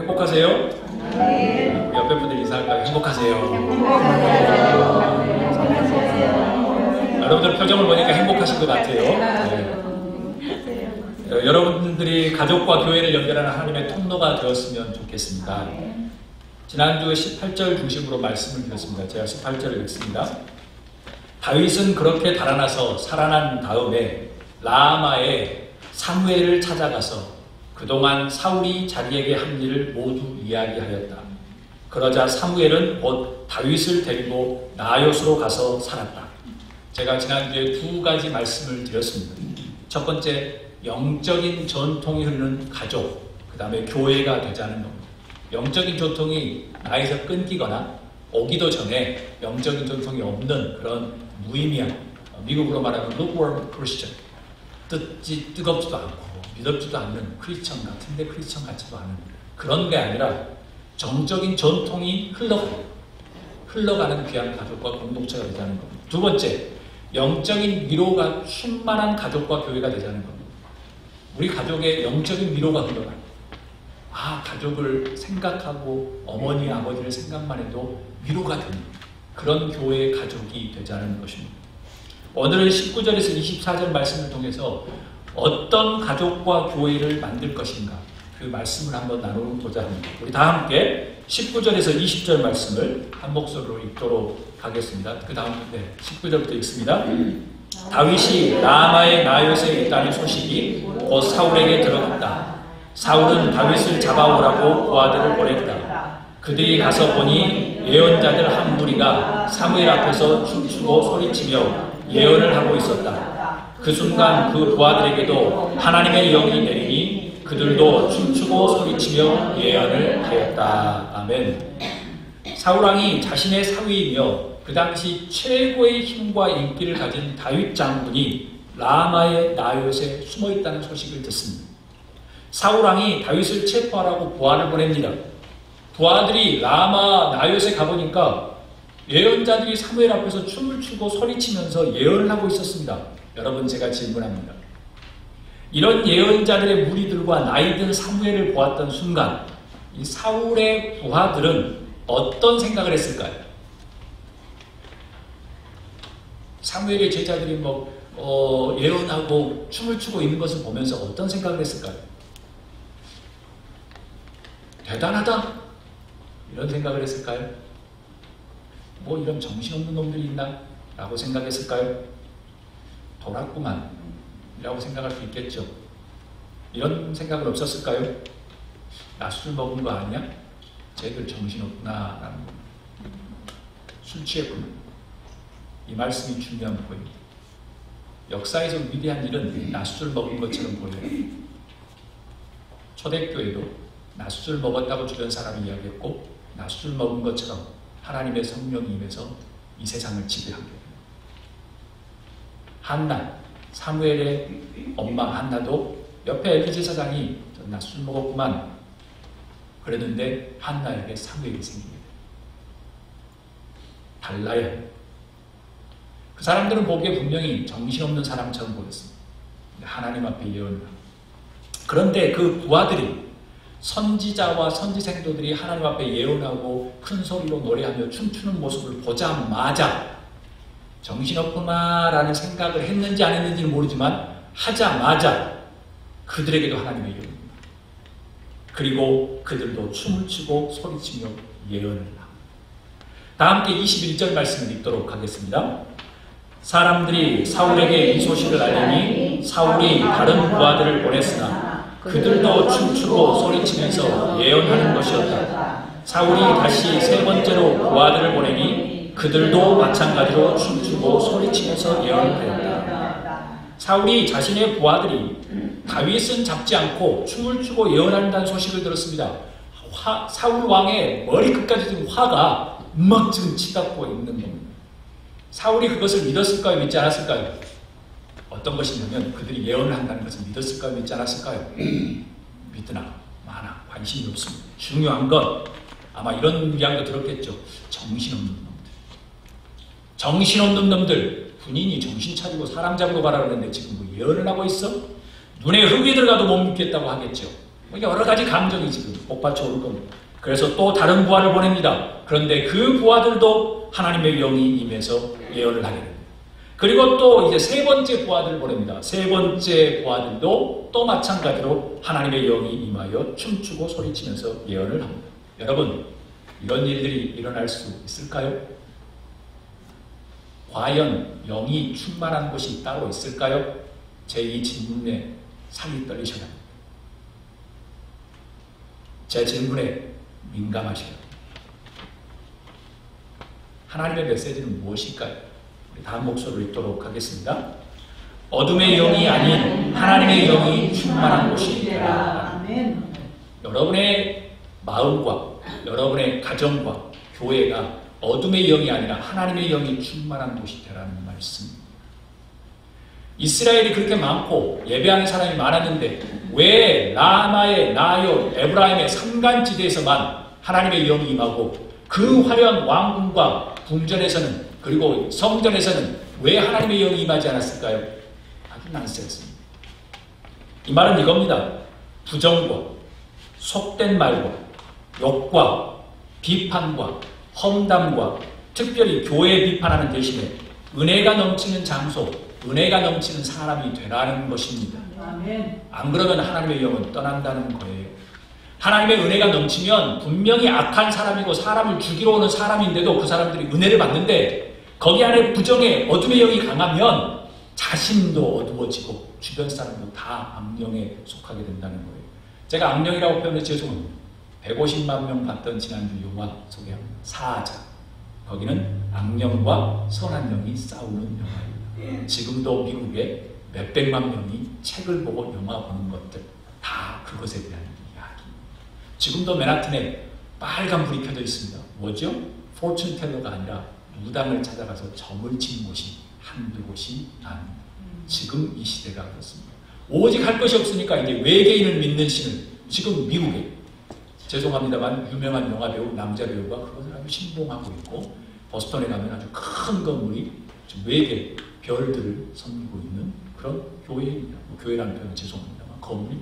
행복하세요? 네. 옆에 분들 인사할까요? 행복하세요? 여러분들 표정을 보니까 행복하신 것 같아요. 네. 여러분들이 가족과 교회를 연결하는 하나님의 통로가 되었으면 좋겠습니다. 지난주 18절 중심으로 말씀을 드렸습니다. 제가 18절을 읽습니다. 다윗은 그렇게 달아나서 살아난 다음에 라마에 사무엘을 찾아가서 그동안 사울이 자기에게 한 일을 모두 이야기하였다. 그러자 사무엘은 곧 다윗을 데리고 나요스로 가서 살았다. 제가 지난주에 두 가지 말씀을 드렸습니다. 첫 번째, 영적인 전통이 흐르는 가족, 그 다음에 교회가 되자는 겁니다. 영적인 전통이 나에서 끊기거나 오기도 전에 영적인 전통이 없는 그런 무의미한, 미국으로 말하면 lukewarm Christian, 뜨겁지도 않고 믿었지도 않는 크리스천 같은데 크리스천 같지도 않은 그런 게 아니라 정적인 전통이 흘러가는 귀한 가족과 공동체가 되자는 겁니다. 두 번째, 영적인 위로가 충만한 가족과 교회가 되자는 겁니다. 우리 가족의 영적인 위로가 흘러가요. 가족을 생각하고 어머니, 아버지를 생각만 해도 위로가 되는 그런 교회의 가족이 되자는 것입니다. 오늘은 19절에서 24절 말씀을 통해서 어떤 가족과 교회를 만들 것인가 그 말씀을 한번 나눠보자 합니다. 우리 다 함께 19절에서 20절 말씀을 한 목소리로 읽도록 하겠습니다. 그 다음 19절부터 읽습니다. 다윗이 라마의 나요스에 있다는 소식이 곧 사울에게 들어갔다. 사울은 다윗을 잡아오라고 부하들을 보냈다. 그들이 가서 보니 예언자들 한 무리가 사무엘 앞에서 춤추고 소리치며 예언을 하고 있었다. 그 순간 그 부하들에게도 하나님의 영이 내리니 그들도 춤추고 소리치며 예언을 하였다. 아멘. 사울왕이 자신의 사위이며 그 당시 최고의 힘과 인기를 가진 다윗 장군이 라마의 나요스에 숨어있다는 소식을 듣습니다. 사울왕이 다윗을 체포하라고 부하를 보냅니다. 부하들이 라마 나요스에 가보니까 예언자들이 사무엘 앞에서 춤을 추고 소리치면서 예언을 하고 있었습니다. 여러분, 제가 질문합니다. 이런 예언자들의 무리들과 나이든 사무엘을 보았던 순간 이 사울의 부하들은 어떤 생각을 했을까요? 사무엘의 제자들이 예언하고 춤을 추고 있는 것을 보면서 어떤 생각을 했을까요? 대단하다! 이런 생각을 했을까요? 이런 정신없는 놈들이 있나? 라고 생각했을까요? 돌았구만 이라고 생각할 수 있겠죠. 이런 생각은 없었을까요? 낮술 먹은 거 아니야? 쟤들 정신없구나 라는 겁니다. 술 취했구나. 이 말씀이 중요한 포인트. 역사에서 위대한 일은 낮술 먹은 것처럼 보여요. 초대교회도 낮술 먹었다고 주변 사람이 이야기했고 낮술 먹은 것처럼 하나님의 성령이 임해서 이 세상을 지배합니다. 한나, 사무엘의 엄마 한나도 옆에 엘리 제사장이 나 술 먹었구만 그랬는데 한나에게 사무엘이 생깁니다. 달라야 해요. 그 사람들은 보기에 분명히 정신없는 사람처럼 보였습니다. 하나님 앞에 예언을 하고. 그런데 그 부하들이 선지자와 선지생도들이 하나님 앞에 예언하고 큰 소리로 노래하며 춤추는 모습을 보자마자 정신없구나 라는 생각을 했는지 안 했는지는 모르지만 하자마자 그들에게도 하나님의 예언입니다. 그리고 그들도 춤을 추고 소리치며 예언을 합니다. 다 함께 21절 말씀을 읽도록 하겠습니다. 사람들이 사울에게 이 소식을 알리니 사울이 다른 부하들을 보냈으나 그들도 춤추고 소리치면서 예언하는 것이었다. 사울이 다시 세 번째로 부하들을 보내니 그들도 마찬가지로 춤추고 소리치면서 예언하였다. 사울이 자신의 부하들이 다윗은 잡지 않고 춤을 추고 예언한다는 소식을 들었습니다. 사울 왕의 머리끝까지 지금 화가 막 지금 치닫고 있는 겁니다. 사울이 그것을 믿었을까요? 믿지 않았을까요? 어떤 것이냐면 그들이 예언을 한다는 것을 믿었을까요? 믿지 않았을까요? 믿으나 마나 관심이 없습니다. 중요한 건 아마 이런 이야기도 들었겠죠. 정신없는 놈들 군인이 정신 차리고 사람 잡으러 가라 그러는데 지금 예언을 하고 있어? 눈에 흙이 들어가도 못 믿겠다고 하겠죠. 여러 가지 감정이 지금 복받쳐 오를 겁니다. 그래서 또 다른 부하를 보냅니다. 그런데 그 부하들도 하나님의 영이 임해서 예언을 하게 됩니다. 그리고 또 이제 세 번째 부하들을 보냅니다. 세 번째 부하들도 또 마찬가지로 하나님의 영이 임하여 춤추고 소리치면서 예언을 합니다. 여러분, 이런 일들이 일어날 수 있을까요? 과연 영이 충만한 곳이 따로 있을까요? 제 이 질문에 살이 떨리셔야 합니다. 제 질문에 민감하셔야 합니다. 하나님의 메시지는 무엇일까요? 우리 다음 목소리를 읽도록 하겠습니다. 어둠의 영이 아닌 하나님의 영이 충만한 곳이 있다. 여러분의 마음과 여러분의 가정과 교회가 어둠의 영이 아니라 하나님의 영이 충만한 곳이 되라는 말씀. 이스라엘이 그렇게 많고 예배하는 사람이 많았는데 왜 라마의 나요 에브라임의 산간지대에서만 하나님의 영이 임하고 그 화려한 왕궁과 궁전에서는 그리고 성전에서는 왜 하나님의 영이 임하지 않았을까요? 아주 난센스입니다. 이 말은 이겁니다. 부정과 속된 말과 욕과 비판과 험담과 특별히 교회 비판하는 대신에 은혜가 넘치는 장소, 은혜가 넘치는 사람이 되라는 것입니다. 안 그러면 하나님의 영은 떠난다는 거예요. 하나님의 은혜가 넘치면 분명히 악한 사람이고 사람을 죽이러 오는 사람인데도 그 사람들이 은혜를 받는데 거기 안에 부정의 어둠의 영이 강하면 자신도 어두워지고 주변 사람도 다 악령에 속하게 된다는 거예요. 제가 악령이라고 표현해 죄송합니다. 150만 명 봤던 지난주 영화 소개합니다. 사자. 거기는 악령과 선한 영이 싸우는 영화입니다. 지금도 미국에 몇백만 명이 책을 보고 영화 보는 것들 다 그것에 대한 이야기. 지금도 맨하튼에 빨간 불이 켜져 있습니다. 뭐죠? 포춘 텔러가 아니라 무당을 찾아가서 점을 치는 곳이 한두 곳이 아닙니다. 지금 이 시대가 그렇습니다. 오직 할 것이 없으니까 이제 외계인을 믿는 신을 지금 미국에 죄송합니다만 유명한 영화배우 남자 배우가 그것을 아주 신봉하고 있고 보스턴에 가면 아주 큰 건물이 외계 별들을 섬기고 있는 그런 교회입니다. 교회라는 표현 죄송합니다만 건물이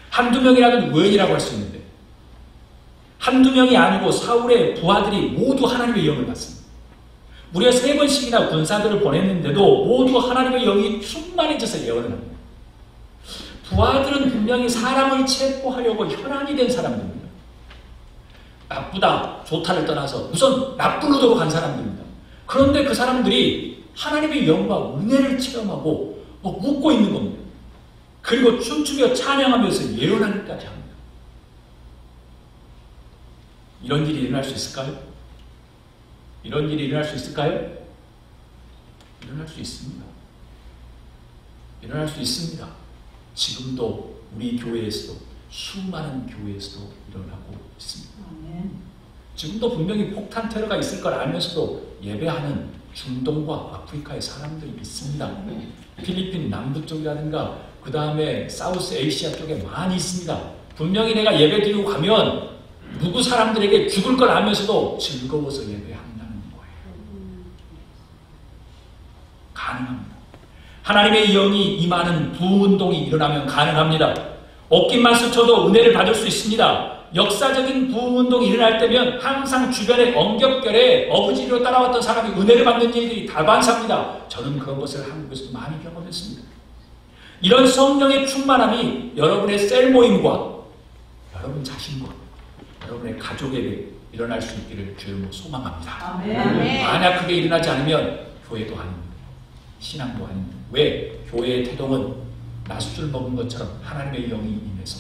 한두 명이라면 의인이라고 할 수 있는데 한두 명이 아니고 사울의 부하들이 모두 하나님의 영을 받습니다. 무려 3번씩이나 군사들을 보냈는데도 모두 하나님의 영이 충만해져서 예언을 합니다. 부하들은 분명히 사람을 체포하려고 혈안이 된 사람들입니다. 나쁘다, 좋다를 떠나서 우선 나쁜 의도로 간 사람들입니다. 그런데 그 사람들이 하나님의 영과 은혜를 체험하고 웃고 있는 겁니다. 그리고 춤추며 찬양하면서 예언하기까지 합니다. 이런 일이 일어날 수 있을까요? 이런 일이 일어날 수 있을까요? 일어날 수 있습니다. 일어날 수 있습니다. 지금도 우리 교회에서도 수많은 교회에서도 일어나고 있습니다. 지금도 분명히 폭탄 테러가 있을 걸 알면서도 예배하는 중동과 아프리카의 사람들이 있습니다. 필리핀 남부 쪽이라든가 그 다음에 사우스 에이시아 쪽에 많이 있습니다. 분명히 내가 예배 드리고 가면 누구 사람들에게 죽을 걸 알면서도 즐거워서 예배한다는 거예요. 가능합니다. 하나님의 영이 임하는 부흥운동이 일어나면 가능합니다. 옷깃만 스쳐도 은혜를 받을 수 있습니다. 역사적인 부흥운동이 일어날 때면 항상 주변의 언격결에 어부지리로 따라왔던 사람이 은혜를 받는 일들이 다반사입니다. 저는 그런 것을 한국에서 많이 경험했습니다. 이런 성령의 충만함이 여러분의 셀 모임과 여러분 자신과 여러분의 가족에게 일어날 수 있기를 주여 소망합니다. 아멘. 만약 그게 일어나지 않으면 교회도 아닙니다. 신앙도 아닙니다. 왜? 교회의 태동은 낮술 먹은 것처럼 하나님의 영이 임해서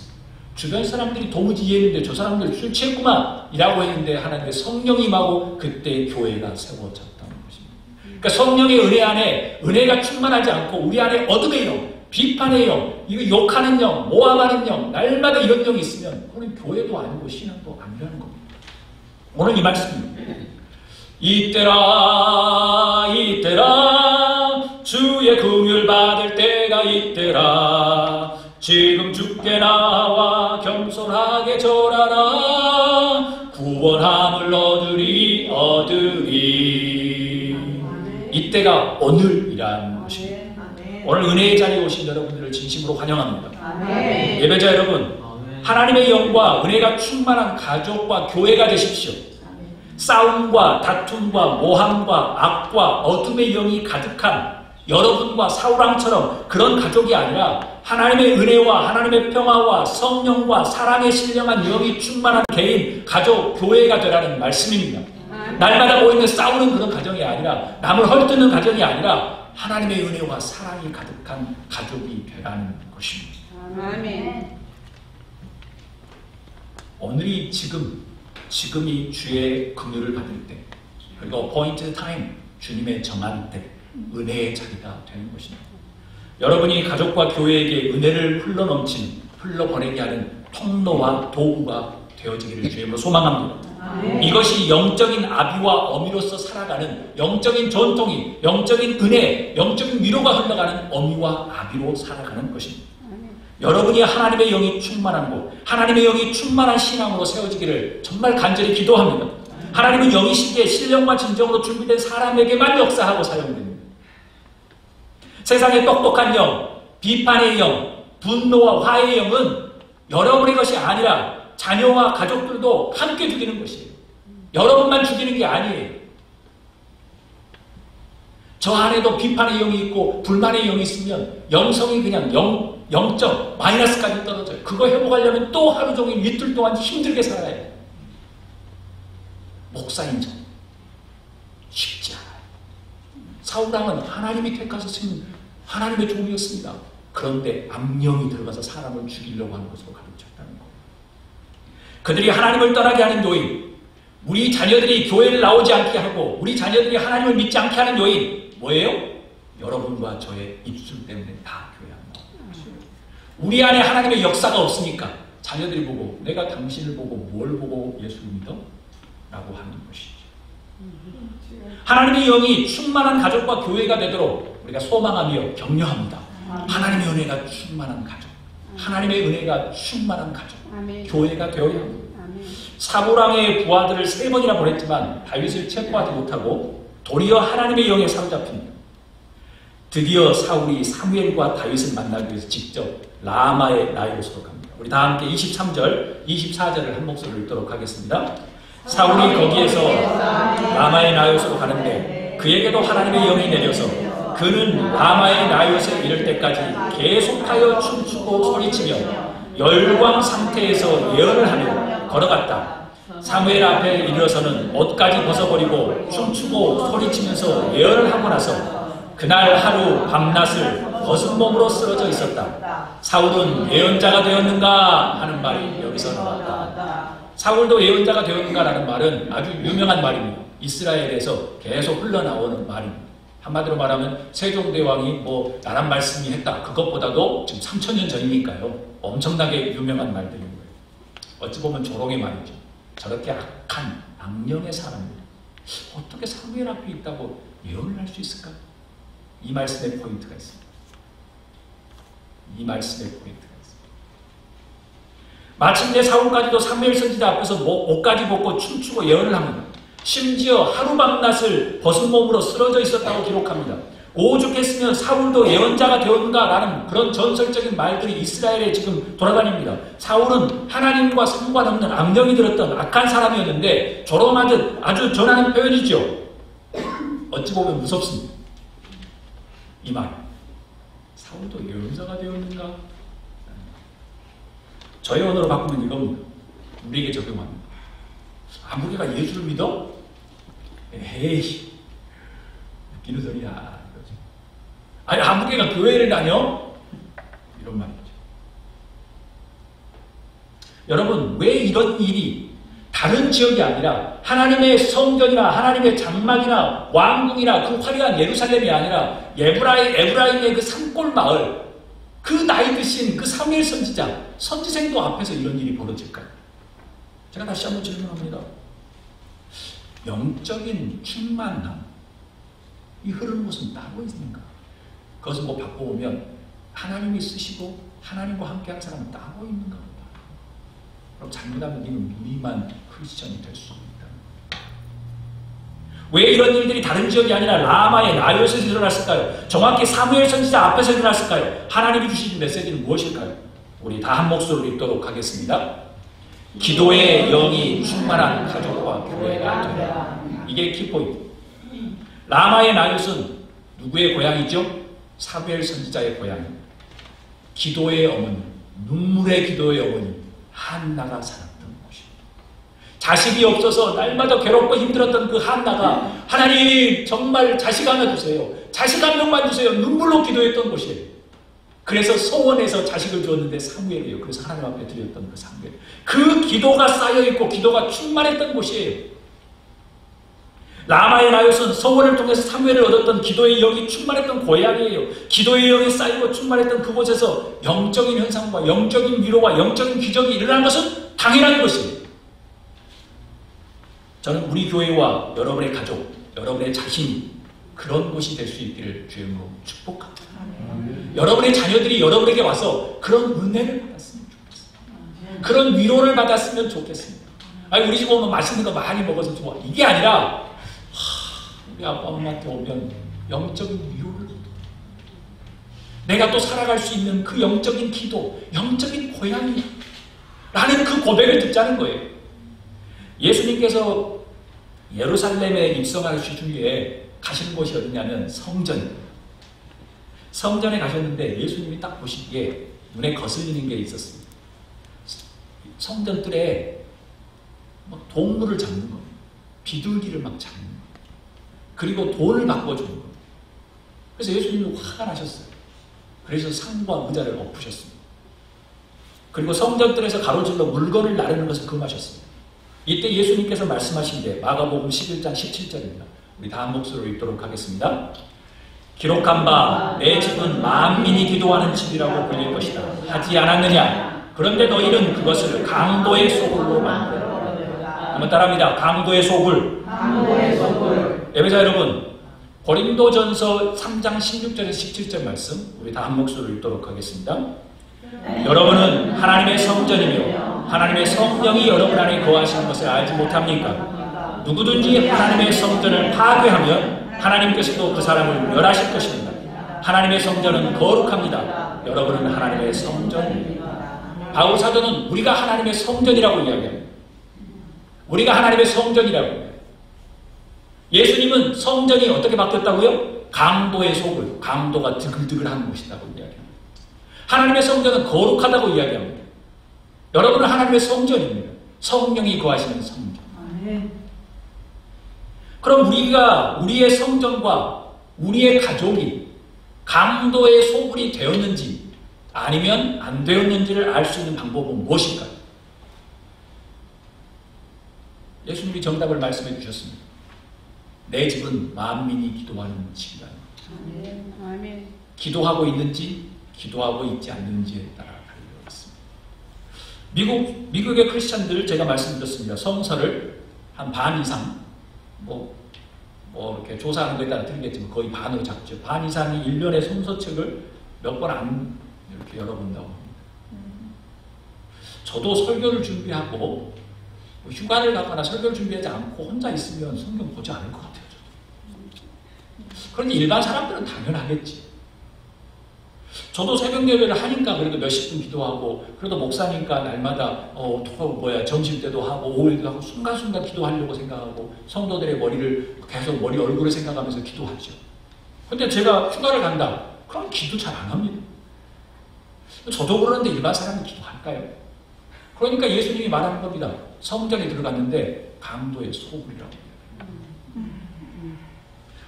주변 사람들이 도무지 이해했는데 저 사람들 술 취했구만 이라고 했는데 하나님의 성령이 임하고 그때 교회가 세워졌다는 것입니다. 그러니까 성령의 은혜 안에 은혜가 충만하지 않고 우리 안에 어둠의 영, 비판의 영, 이거 욕하는 영, 모함하는 영, 날마다 이런 영이 있으면 그건 교회도 아니고 신앙도 아니라는 겁니다. 오늘 이 말씀입니다. 이때라 이때라 주의 긍휼 받을 때가 이때라 지금 주께 나와 겸손하게 절하라 구원함을 얻으리 이때가 오늘이란 것입니다. 오늘 은혜의 자리에 오신 여러분들을 진심으로 환영합니다. 예배자 여러분, 하나님의 영과 은혜가 충만한 가족과 교회가 되십시오. 싸움과 다툼과 모함과 악과 어둠의 영이 가득한 여러분과 사울왕처럼 그런 가족이 아니라 하나님의 은혜와 하나님의 평화와 성령과 사랑에 신령한 영이 충만한 개인, 가족, 교회가 되라는 말씀입니다. 날마다 모이면 싸우는 그런 가정이 아니라, 남을 헐뜯는 가정이 아니라 하나님의 은혜와 사랑이 가득한 가족이 되라는 것입니다. 아멘. 오늘이 지금이 주의 긍휼을 받을 때, 그리고 appointed time, 주님의 정한 때, 은혜의 자리가 되는 것입니다. 여러분이 가족과 교회에게 은혜를 흘러보내게 하는 통로와 도구가 되어지기를 주님으로 소망합니다. 이것이 영적인 아비와 어미로서 살아가는 영적인 전통이, 영적인 은혜, 영적인 위로가 흘러가는 어미와 아비로 살아가는 것입니다. 여러분이 하나님의 영이 충만한 곳, 하나님의 영이 충만한 신앙으로 세워지기를 정말 간절히 기도합니다. 하나님은 영이시기에 신령과 진정으로 준비된 사람에게만 역사하고 사용됩니다. 세상의 똑똑한 영, 비판의 영, 분노와 화해의 영은 여러분의 것이 아니라 자녀와 가족들도 함께 죽이는 것이에요. 여러분만 죽이는 게 아니에요. 저 안에도 비판의 영이 있고 불만의 영이 있으면 영성이 그냥 0점 마이너스까지 떨어져요. 그거 회복하려면 또 하루 종일 이틀 동안 힘들게 살아야 해요. 목사인 저 쉽지 않아요. 사울왕은 하나님이 택하셔서 쓰는 하나님의 종이었습니다. 그런데 악령이 들어가서 사람을 죽이려고 하는 것으로 가르쳤다는 거예요. 그들이 하나님을 떠나게 하는 요인, 우리 자녀들이 교회를 나오지 않게 하고 우리 자녀들이 하나님을 믿지 않게 하는 요인 뭐예요? 여러분과 저의 입술 때문에 다 교회 안 나와요. 우리 안에 하나님의 역사가 없으니까 자녀들이 보고 내가 당신을 보고 뭘 보고 예수를 믿어? 라고 하는 것이죠. 하나님의 영이 충만한 가족과 교회가 되도록 우리가 소망하며 격려합니다. 하나님의 은혜가 충만한 가족, 하나님의 은혜가 충만한 가족, 교회가 되어야 합니다. 사울왕의 부하들을 3번이나 보냈지만 다윗을 체포하지 못하고 도리어 하나님의 영에 사로잡힙니다. 드디어 사울이 사무엘과 다윗을 만나기 위해서 직접 라마의 나이로스로 갑니다. 우리 다 함께 23절, 24절을 한 목소리로 읽도록 하겠습니다. 사울이 거기에서 라마의 나이로스로 가는데 그에게도 하나님의 영이 내려서 그는 라마의 나이롯에 이를 때까지 계속하여 춤추고 소리치며 열광 상태에서 예언을 하며 걸어갔다. 사무엘 앞에 이르러서는 옷까지 벗어버리고 춤추고 소리치면서 예언을 하고 나서 그날 하루 밤낮을 벗은 몸으로 쓰러져 있었다. 사울은 예언자가 되었는가 하는 말이 여기서 나왔다. 사울도 예언자가 되었는가 라는 말은 아주 유명한 말입니다. 이스라엘에서 계속 흘러나오는 말입니다. 한마디로 말하면 세종대왕이 뭐 나란 말씀이 했다. 그것보다도 지금 3000년 전이니까요. 엄청나게 유명한 말들인 거예요. 어찌 보면 조롱의 말이죠. 저렇게 악한 악령의 사람들 어떻게 사무엘 앞에 있다고 예언을 할 수 있을까? 이 말씀의 포인트가 있습니다. 이 말씀의 포인트가 있습니다. 마침내 사울까지도 사무엘 선지자 앞에서 옷까지 벗고 춤추고 예언을 합니다. 심지어 하루밤낮을 벗은 몸으로 쓰러져 있었다고 기록합니다. 오죽했으면 사울도 예언자가 되었는가라는 그런 전설적인 말들이 이스라엘에 지금 돌아다닙니다. 사울은 하나님과 상관없는 악령이 들었던 악한 사람이었는데 조롱하듯 아주 전하는 표현이죠. 어찌 보면 무섭습니다. 이 말. 사울도 예언자가 되었는가? 저희 언어로 바꾸면 이겁니다. 우리에게 적용합니다. 아무개가 예수를 믿어? 에이, 웃기는 소리야. 아니, 아무개가 교회를 다녀? 이런 말이죠. 여러분, 왜 이런 일이 다른 지역이 아니라 하나님의 성전이나 하나님의 장막이나 왕궁이나 그 화려한 예루살렘이 아니라 에브라임의 그 산골 마을, 그 나이 드신 그 사무엘 선지자, 선지생도 앞에서 이런 일이 벌어질까요? 제가 다시 한번 질문합니다. 영적인 충만함, 이 흐르는 곳은 따로 있는가? 그것은 뭐 바꿔보면 하나님이 쓰시고 하나님과 함께하는 사람은 따로 있는가 보다. 그럼 잘못하면 이는 무의만 크리스천이 될 수 있다. 왜 이런 일들이 다른 지역이 아니라 라마의 나요에서 일어났을까요? 정확히 사무엘 선지자 앞에서 일어났을까요? 하나님이 주신 메시지는 무엇일까요? 우리 다 한 목소리로 읽도록 하겠습니다. 기도의 영이 충만한 가족과 교회가 되라. 이게 키포인트. 라마의 나요은 누구의 고향이죠? 사무엘 선지자의 고향입니다. 기도의 어머니, 눈물의 기도의 어머니 한나가 살았던 곳입니다. 자식이 없어서 날마다 괴롭고 힘들었던 그 한나가 하나님 정말 자식 하나 주세요. 자식 한 명만 주세요. 눈물로 기도했던 곳이에요. 그래서 소원해서 자식을 주었는데 사무엘이에요. 그래서 하나님 앞에 드렸던 그 사무엘. 그 기도가 쌓여있고 기도가 충만했던 곳이에요. 라마의 나요은 소원을 통해서 사무엘을 얻었던 기도의 영이 충만했던 고향이에요. 기도의 영이 쌓이고 충만했던 그곳에서 영적인 현상과 영적인 위로와 영적인 기적이 일어난 것은 당연한 것이에요. 저는 우리 교회와 여러분의 가족, 여러분의 자신이 그런 곳이 될 수 있기를 주의 이름으로 축복합니다. 여러분의 자녀들이 여러분에게 와서 그런 은혜를 받았으면 좋겠습니다. 그런 위로를 받았으면 좋겠습니다. 아니, 우리 집 오면 맛있는 거 많이 먹어서 좋아. 이게 아니라 우리 아빠 엄마한테 오면 영적인 위로를 얻어. 내가 또 살아갈 수 있는 그 영적인 기도, 영적인 고향이 라는 그 고백을 듣자는 거예요. 예수님께서 예루살렘에 입성하실 중에 가신 곳이 어디냐면 성전입니다. 성전에 가셨는데 예수님이 딱 보시기에 눈에 거슬리는 게 있었습니다. 성전 뜰에 막 동물을 잡는 겁니다. 비둘기를 막 잡는 거예요. 그리고 돈을 바꿔주는 거예요. 그래서 예수님은 화가 나셨어요. 그래서 상과 의자를 엎으셨습니다. 그리고 성전뜰에서 가로질러 물건을 나르는 것을 금하셨습니다. 이때 예수님께서 말씀하신 게 마가복음 11장 17절입니다. 우리 다 한 목소리로 읽도록 하겠습니다. 기록한 바 내 집은 만민이 기도하는 집이라고 불릴 것이다. 하지 않았느냐? 그런데 너희는 그것을 강도의 소굴로 만들어. 한번 따라합니다. 강도의 소굴. 예배자 여러분, 고린도전서 3장 16절에서 17절 말씀 우리 다 한 목소리로 읽도록 하겠습니다. 여러분은 하나님의 성전이며 하나님의 성령이 여러분 안에 거하시는 것을 알지 못합니까? 누구든지 하나님의 성전을 파괴하면 하나님께서도 그 사람을 멸하실 것입니다. 하나님의 성전은 거룩합니다. 여러분은 하나님의 성전입니다. 바울 사도는 우리가 하나님의 성전이라고 이야기합니다. 우리가 하나님의 성전이라고. 예수님은 성전이 어떻게 바뀌었다고요? 강도의 소굴, 강도가 드글드글한 곳이라고 이야기합니다. 하나님의 성전은 거룩하다고 이야기합니다. 여러분은 하나님의 성전입니다. 성령이 거하시는 성전. 그럼 우리가 우리의 성전과 우리의 가족이 강도의 소굴이 되었는지 아니면 안 되었는지를 알 수 있는 방법은 무엇일까요? 예수님이 정답을 말씀해 주셨습니다. 내 집은 만민이 기도하는 집이다. 아멘. 기도하고 있는지 기도하고 있지 않는지에 따라 달려 있습니다. 미국의 크리스찬들 제가 말씀드렸습니다. 성서를 한 반 이상 이렇게 조사하는 거에 따라 틀리겠지만 거의 반으로 잡죠. 반 이상이 1년에 성서책을 몇 번 안 이렇게 열어본다고 합니다. 저도 설교를 준비하고 휴가를 가거나 설교를 준비하지 않고 혼자 있으면 성경 보지 않을 것 같아요. 그런데 일반 사람들은 당연하겠지. 저도 새벽 예배를 하니까 그래도 몇십 분 기도하고, 그래도 목사니까 날마다 점심 때도 하고 오후에도 하고 순간순간 기도하려고 생각하고 성도들의 머리를 계속 얼굴을 생각하면서 기도하죠. 근데 제가 휴가를 간다. 그럼 기도 잘 안 합니다. 저도 그러는데 일반 사람은 기도할까요? 그러니까 예수님이 말하는 겁니다. 성전에 들어갔는데 강도의 소굴이라고.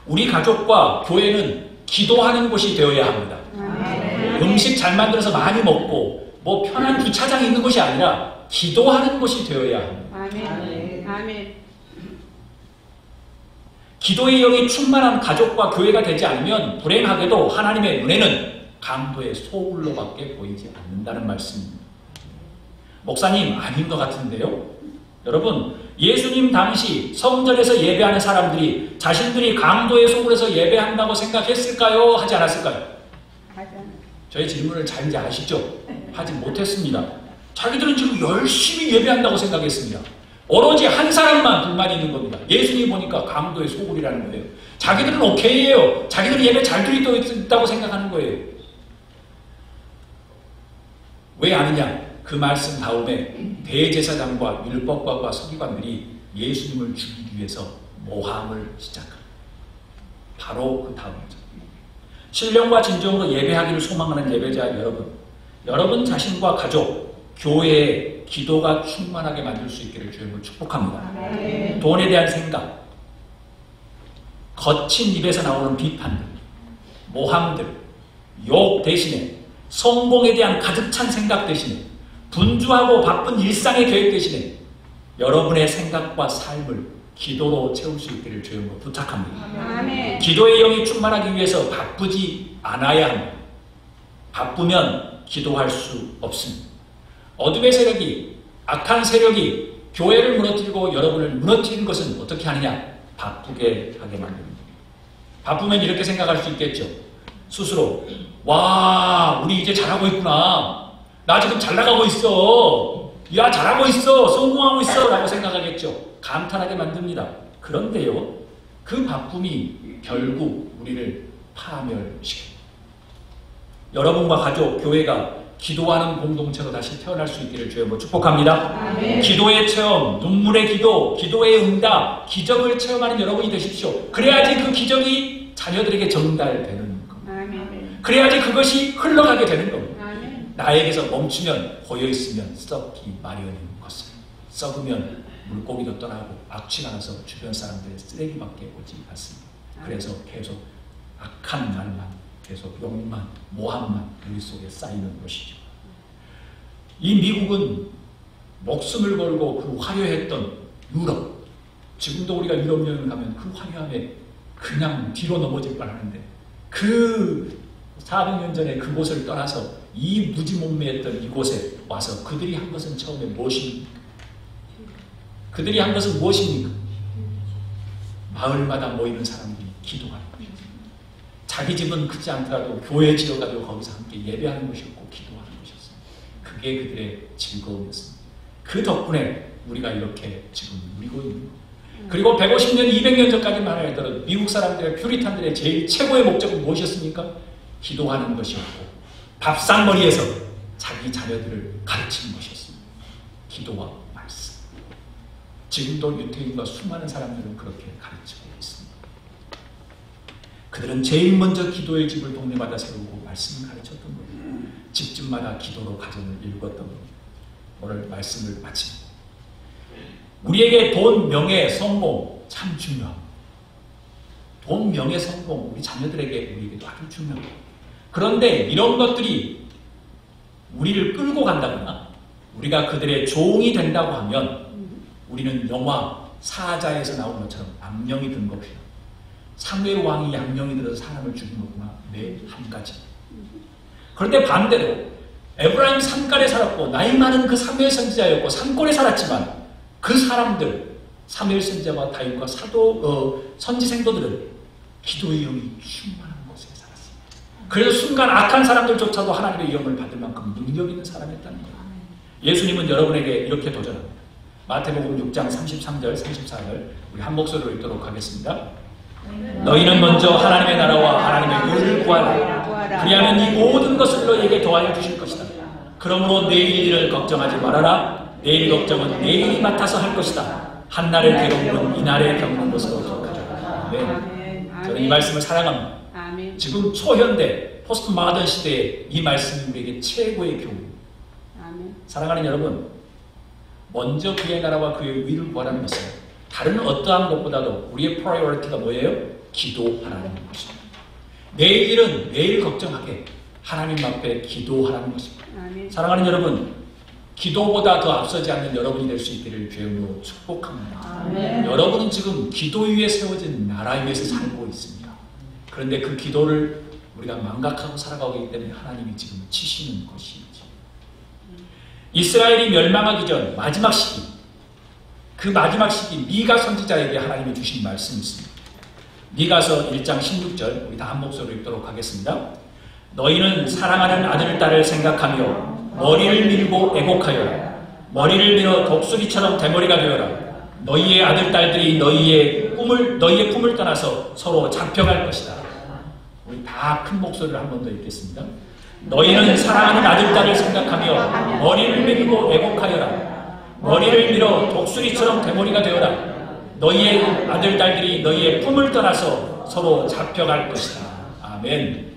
우리 가족과 교회는 기도하는 곳이 되어야 합니다. 음식 잘 만들어서 많이 먹고 편한 주차장이 있는 곳이 아니라 기도하는 곳이 되어야 합니다. 아멘. 기도의 영이 충만한 가족과 교회가 되지 않으면 불행하게도 하나님의 눈에는 강도의 소굴로밖에 보이지 않는다는 말씀입니다. 목사님, 아닌 것 같은데요? 여러분, 예수님 당시 성전에서 예배하는 사람들이 자신들이 강도의 소굴에서 예배한다고 생각했을까요? 하지 않았을까요? 저의 질문을 잘 이제 아시죠? 하지 못했습니다. 자기들은 지금 열심히 예배한다고 생각했습니다. 오로지 한 사람만 불만이 있는 겁니다. 예수님 보니까 강도의 소굴이라는 거예요. 자기들은 오케이예요. 자기들은 예배 잘 드리고 있다고 생각하는 거예요. 왜 아느냐? 그 말씀 다음에 대제사장과 율법과가 서기관들이 예수님을 죽이기 위해서 모함을 시작합니다. 바로 그 다음이죠. 신령과 진정으로 예배하기를 소망하는 예배자 여러분 자신과 가족, 교회에 기도가 충만하게 만들 수 있기를 주님을 축복합니다. 돈에 대한 생각, 거친 입에서 나오는 비판들, 모함들, 욕 대신에 성공에 대한 가득 찬 생각 대신에 분주하고 바쁜 일상의 계획 대신에 여러분의 생각과 삶을 기도로 채울 수 있기를 주님으로 부탁합니다. 아멘. 기도의 영이 충만하기 위해서 바쁘지 않아야 합니다. 바쁘면 기도할 수 없습니다. 어둠의 세력이, 악한 세력이 교회를 무너뜨리고 여러분을 무너뜨리는 것은 어떻게 하느냐? 바쁘게 하게 만듭니다. 바쁘면 이렇게 생각할 수 있겠죠. 스스로 와, 우리 이제 잘하고 있구나. 나 지금 잘 나가고 있어. 야, 잘하고 있어. 성공하고 있어. 라고 생각하겠죠. 감탄하게 만듭니다. 그런데요, 그 바쁨이 결국 우리를 파멸시킵니다. 여러분과 가족, 교회가 기도하는 공동체로 다시 태어날 수 있기를 주여 축복합니다. 아멘. 기도의 체험, 눈물의 기도, 기도의 응답, 기적을 체험하는 여러분이 되십시오. 그래야지 그 기적이 자녀들에게 전달되는 겁니다. 아멘. 그래야지 그것이 흘러가게 되는 겁니다. 아멘. 나에게서 멈추면, 고여있으면 썩기 마련인 것을. 썩으면 물고기도 떠나고 악취가 나서 주변 사람들의 쓰레기밖에 오지 않습니다. 그래서 계속 악한 말만, 계속 욕만, 모함만 우리 속에 쌓이는 것이죠. 이 미국은 목숨을 걸고 그 화려했던 유럽, 지금도 우리가 유럽 여행을 가면 그 화려함에 그냥 뒤로 넘어질 뻔하는데 그 400년 전에 그곳을 떠나서 이 무지몽매했던 이곳에 와서 그들이 한 것은 처음에 무엇입니까? 그들이 한 것은 무엇입니까? 마을마다 모이는 사람들이 기도하는 것이었습니다. 자기 집은 크지 않더라도 교회 지어가지고 거기서 함께 예배하는 것이었고 기도하는 것이었습니다. 그게 그들의 즐거움이었습니다. 그 덕분에 우리가 이렇게 지금 누리고 있는 겁니다. 그리고 150년, 200년 전까지만 하더라도 미국 사람들의 퓨리탄들의 제일 최고의 목적은 무엇이었습니까? 기도하는 것이었고 밥상머리에서 자기 자녀들을 가르치는 것이었습니다. 기도와 말씀. 지금도 유태인과 수많은 사람들은 그렇게 가르치고 있습니다. 그들은 제일 먼저 기도의 집을 동네마다 세우고 말씀을 가르쳤던 거예요. 집집마다 기도로 가정을 일궜던 겁니다. 오늘 말씀을 마칩니다. 우리에게 돈, 명예, 성공 참 중요합니다. 돈, 명예, 성공 우리 자녀들에게 우리에게도 아주 중요합니다. 그런데 이런 것들이 우리를 끌고 간다거나 우리가 그들의 종이 된다고 하면 우리는 영화 사자에서 나온 것처럼 악령이 든 것이다. 상의 왕이 양령이 들어서 사람을 죽인 거구나. 매 한 가지. 그런데 반대로 에브라임 산간에 살았고 나이 많은 그 사무엘 선지자였고 산골에 살았지만 그 사람들 사무엘 선지자와 다윗과 선지 생도들은 기도의 영이 충만한 곳에 살았습니다. 그래서 순간 악한 사람들조차도 하나님의 영을 받을 만큼 능력 있는 사람이었다는 거예요. 예수님은 여러분에게 이렇게 도전합니다. 마태복음 6장 33절 34절 우리 한 목소리로 읽도록 하겠습니다. 너희는 먼저 하나님의 나라와 하나님의 의를 구하라. 그리하면 이 모든 것을 너희에게 더하여 주실 것이다. 그러므로 내일 일을 걱정하지 말아라. 내일 걱정은 내일이 맡아서 할 것이다. 한날을 괴로움은 이날에 겪는 것으로 기억하라. 네. 저는 이 말씀을 사랑합니다. 아멘. 지금 초현대 포스트 마더н 시대에 이 말씀이 우리에게 최고의 교훈입니다. 사랑하는 여러분, 먼저 그의 나라와 그의 의를 구하라는 것은 다른 어떠한 것보다도 우리의 프라이어리티가 뭐예요? 기도하라는 것입니다. 내일 일은 내일 걱정하게 하나님 앞에 기도하라는 것입니다. 아멘. 사랑하는 여러분, 기도보다 더 앞서지 않는 여러분이 될 수 있기를 주님으로 축복합니다. 아멘. 여러분은 지금 기도 위에 세워진 나라 위에서 살고 있습니다. 그런데 그 기도를 우리가 망각하고 살아가고 있기 때문에 하나님이 지금 치시는 것이죠. 이스라엘이 멸망하기 전 마지막 시기, 그 마지막 시기 미가 선지자에게 하나님이 주신 말씀이 있습니다. 미가서 1장 16절 우리 다 한 목소리로 읽도록 하겠습니다. 너희는 사랑하는 아들, 딸을 생각하며 머리를 밀고 애곡하여라. 머리를 밀어 독수리처럼 대머리가 되어라. 너희의 아들, 딸들이 너희의 품을 떠나서 서로 잡혀갈 것이다. 우리 다 큰 목소리를 한 번 더 읽겠습니다. 너희는 사랑하는 아들, 딸을 생각하며 머리를 밀고 애곡하여라. 머리를 밀어 독수리처럼 대머리가 되어라. 너희의 아들, 딸들이 너희의 품을 떠나서 서로 잡혀갈 것이다. 아멘.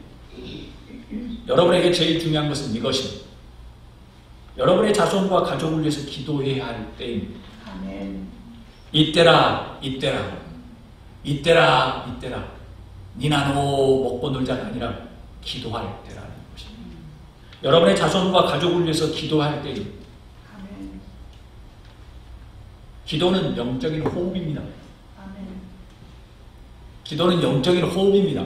여러분에게 제일 중요한 것은 이것입니다. 여러분의 자손과 가족을 위해서 기도해야 할 때입니다. 이때라 이때라 이때라 이때라 니나노 먹고 놀자가 아니라 기도할 때라는 것입니다. 여러분의 자손과 가족을 위해서 기도할 때입니다. 기도는 영적인 호흡입니다. 기도는 영적인 호흡입니다.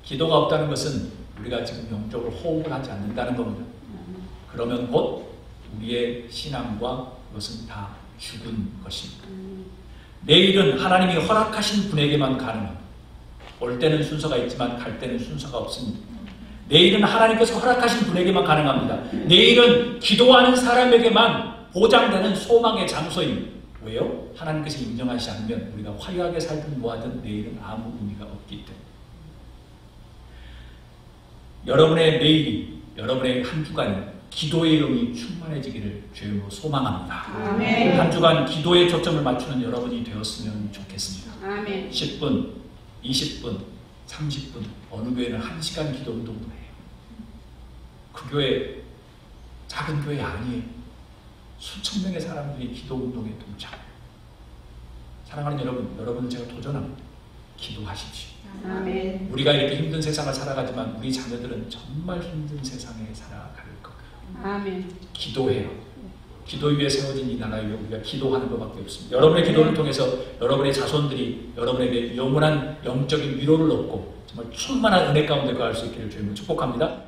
기도가 없다는 것은 우리가 지금 영적으로 호흡을 하지 않는다는 겁니다. 그러면 곧 우리의 신앙과 그것은 다 죽은 것입니다. 내일은 하나님이 허락하신 분에게만 가능합니다. 올 때는 순서가 있지만 갈 때는 순서가 없습니다. 내일은 하나님께서 허락하신 분에게만 가능합니다. 내일은 기도하는 사람에게만 보장되는 소망의 장소입니다. 왜요? 하나님께서 인정하지 않으면 우리가 화려하게 살든 뭐하든 내일은 아무 의미가 없기 때문에. 여러분의 내일이, 여러분의 한 주간이 기도의 영이 충만해지기를 주님으로 소망합니다. 아멘. 한 주간 기도에 초점을 맞추는 여러분이 되었으면 좋겠습니다. 아멘. 10분, 20분, 30분, 어느 교회는 1시간 기도 운동도 해요. 그 교회 작은 교회 아니에요. 수천 명의 사람들이 기도 운동에 동참해요. 사랑하는 여러분, 여러분은 제가 도전합니다. 기도하십시오. 아멘. 우리가 이렇게 힘든 세상을 살아가지만 우리 자녀들은 정말 힘든 세상에 살아갈 겁니다. 아멘. 기도해요. 기도 위에 세워진 이 나라 위에 우리가 기도하는 것밖에 없습니다. 여러분의 기도를 통해서 여러분의 자손들이 여러분에게 영원한 영적인 위로를 얻고 정말 충만한 은혜 가운데 거할 수 있기를 주님을 축복합니다.